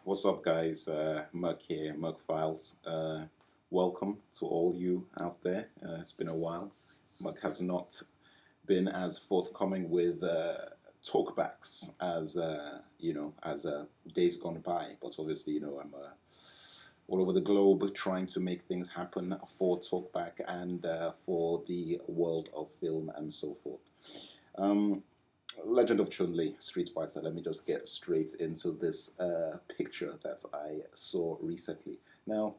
What's up, guys? Merc here, Merc Files. Welcome to all you out there. It's been a while. Merc has not been as forthcoming with talkbacks as days gone by. But obviously, I'm all over the globe trying to make things happen for talkback and for the world of film and so forth. Um, Legend of Chun-Li, Street Fighter. Let me just get straight into this picture that I saw recently. Now,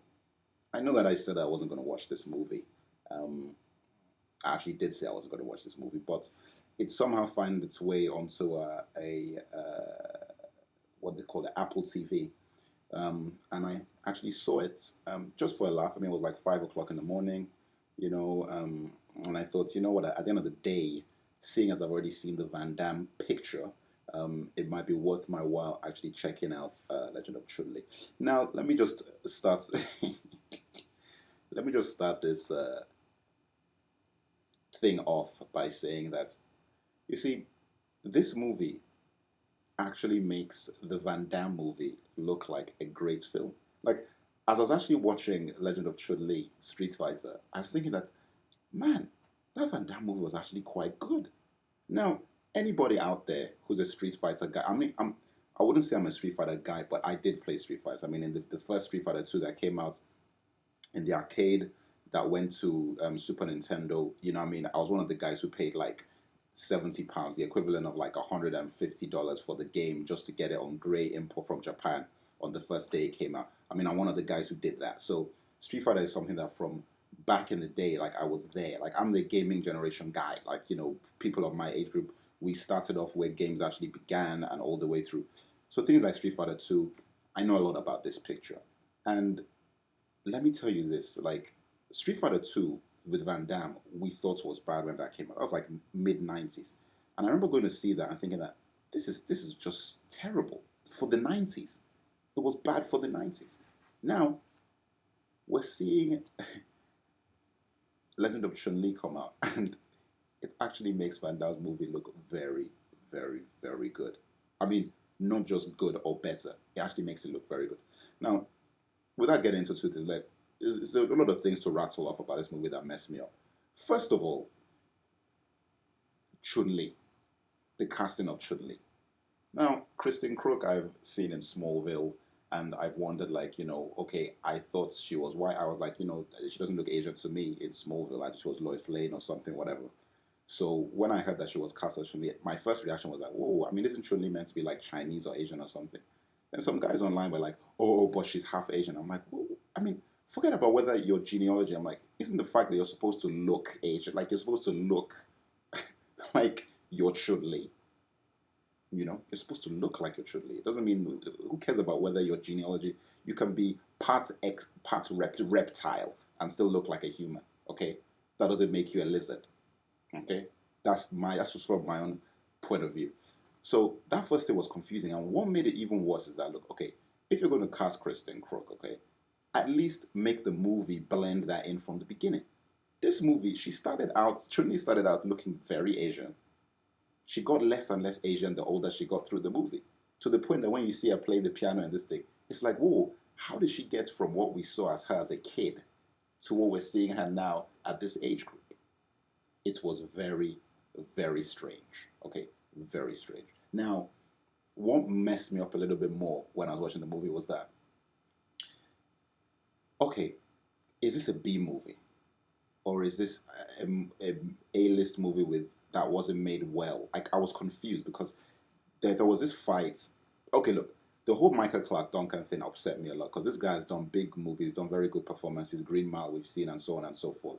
I know that I said I wasn't going to watch this movie. Um, I actually did say I wasn't going to watch this movie, but it somehow found its way onto what they call it, Apple TV. And I actually saw it just for a laugh. I mean, it was like 5 o'clock in the morning, and I thought, you know what, at the end of the day, seeing as I've already seen the Van Damme picture, it might be worth my while actually checking out Legend of Chun-Li. Now, let me just start. Let me just start this thing off by saying that, you see, this movie actually makes the Van Damme movie look like a great film. Like, as I was actually watching Legend of Chun Li Street Fighter, I was thinking that, man, that Van Damme movie was actually quite good. Now, anybody out there who's a Street Fighter guy, I wouldn't say I'm a Street Fighter guy, but I did play Street Fighters. I mean, in the first Street Fighter 2 that came out in the arcade that went to Super Nintendo, I mean, I was one of the guys who paid like £70, the equivalent of like $150 for the game just to get it on grey import from Japan on the first day it came out. I mean, I'm one of the guys who did that. So Street Fighter is something that from back in the day, like I was there. Like I'm the gaming generation guy. Like, people of my age group, we started off where games actually began and all the way through. So things like Street Fighter 2, I know a lot about this picture. And let me tell you this, like Street Fighter 2 with Van Damme, we thought was bad when that came out. That was like mid 90s. And I remember going to see that and thinking that this is just terrible for the 90s. It was bad for the 90s. Now, we're seeing Legend of Chun Li come out, and it actually makes Van Damme's movie look very, very, very good. I mean, not just good or better, it actually makes it look very good. Now, without getting into two things, like, there's a lot of things to rattle off about this movie that messed me up. First of all, Chun Li, the casting of Chun Li. Now, Kristen Crook, I've seen in Smallville, and I've wondered, like, okay, I thought she was white. I was like, she doesn't look Asian to me in Smallville. I thought she was Lois Lane or something, whatever. So when I heard that she was cast as Chun Li, my first reaction was like, whoa, I mean, isn't Chun Li meant to be like Chinese or Asian or something? And some guys online were like, oh, but she's half Asian. I'm like, whoa. I mean, forget about whether your genealogy. I'm like, isn't the fact that you're supposed to look Asian, like you're supposed to look like your Chun Li? You're supposed to look like your Chun Li. It doesn't mean, who cares about whether your genealogy. You can be part reptile and still look like a human. Okay, that doesn't make you a lizard. Okay, that's just from my own point of view. So that first thing was confusing, and what made it even worse is that, look, okay, if you're going to cast Kristen Crook, okay, at least make the movie blend that in from the beginning. This movie, Chun-Li started out looking very Asian. She got less and less Asian the older she got through the movie. To the point that when you see her playing the piano in this thing, it's like, whoa, how did she get from what we saw as her as a kid to what we're seeing her now at this age group? It was very, very strange. Okay, very strange. Now, what messed me up a little bit more when I was watching the movie was that, okay, is this a B movie? Or is this a list movie with that wasn't made well? Like, I was confused because there was this fight. Okay, look, the whole Michael Clark Duncan thing upset me a lot because this guy has done big movies, done very good performances, Green Mile we've seen, and so on and so forth.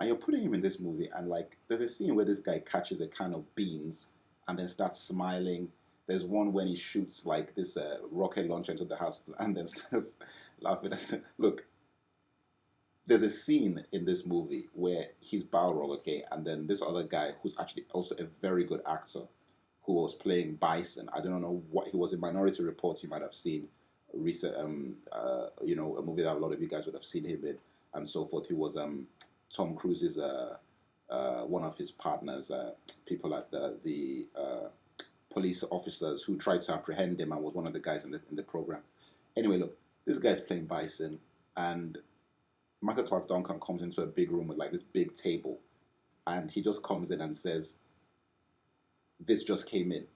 And you're putting him in this movie, and like, there's a scene where this guy catches a can of beans and then starts smiling. There's one when he shoots like this rocket launcher into the house and then starts laughing. Look, there's a scene in this movie where he's Balrog, okay, and then this other guy who's actually also a very good actor who was playing Bison. I don't know what he was in Minority Report. You might have seen recent, a movie that a lot of you guys would have seen him in, and so forth. He was Tom Cruise's one of his partners, people at the police officers who tried to apprehend him, and was one of the guys in the program. Anyway, look, this guy's playing Bison, and Michael Clark Duncan comes into a big room with like this big table, and he just comes in and says, "This just came in.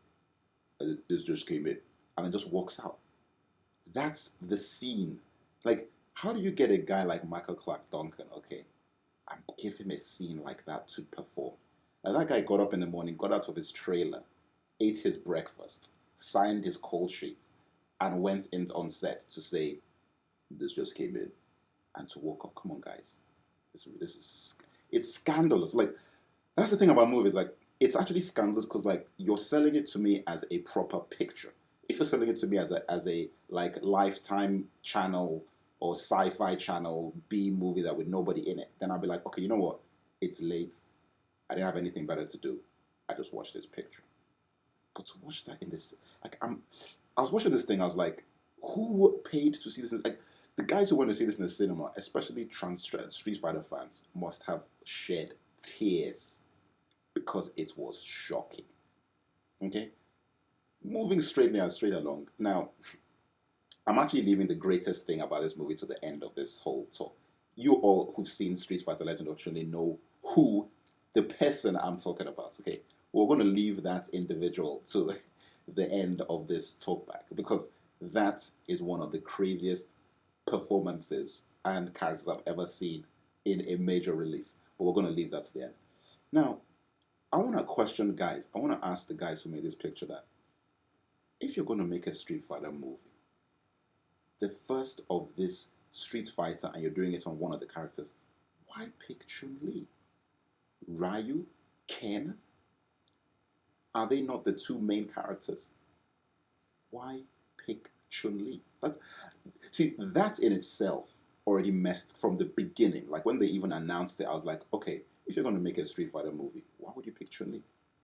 This just came in," and then just walks out. That's the scene. Like, how do you get a guy like Michael Clark Duncan, okay, and give him a scene like that to perform? Now, that guy got up in the morning, got out of his trailer, ate his breakfast, signed his call sheet, and went in on set to say, "This just came in," and to walk off. Come on, guys. This is it's scandalous. Like, that's the thing about movies. Like, it's actually scandalous because like you're selling it to me as a proper picture. If you're selling it to me as a like Lifetime channel or Sci-Fi channel B movie that with nobody in it, then I'll be like, okay, you know what? It's late. I didn't have anything better to do. I just watched this picture. But to watch that in this, like, I was watching this thing. I was like, who paid to see this? Like, the guys who went to see this in the cinema, especially Street Fighter fans, must have shed tears because it was shocking. Okay, moving straight along. Now, I'm actually leaving the greatest thing about this movie to the end of this whole talk. You all who've seen Street Fighter Legend of Chun know who the person I'm talking about. Okay, we're going to leave that individual to the end of this talkback because that is one of the craziest performances and characters I've ever seen in a major release. But we're going to leave that to the end. Now, I want to question guys. I want to ask the guys who made this picture that if you're going to make a Street Fighter movie, the first of this Street Fighter, and you're doing it on one of the characters, why pick Chun Li? Ryu, Ken, are they not the two main characters? Why pick Chun Li? That in itself already messed from the beginning. Like when they even announced it, I was like, okay, if you're going to make a Street Fighter movie, why would you pick Chun Li?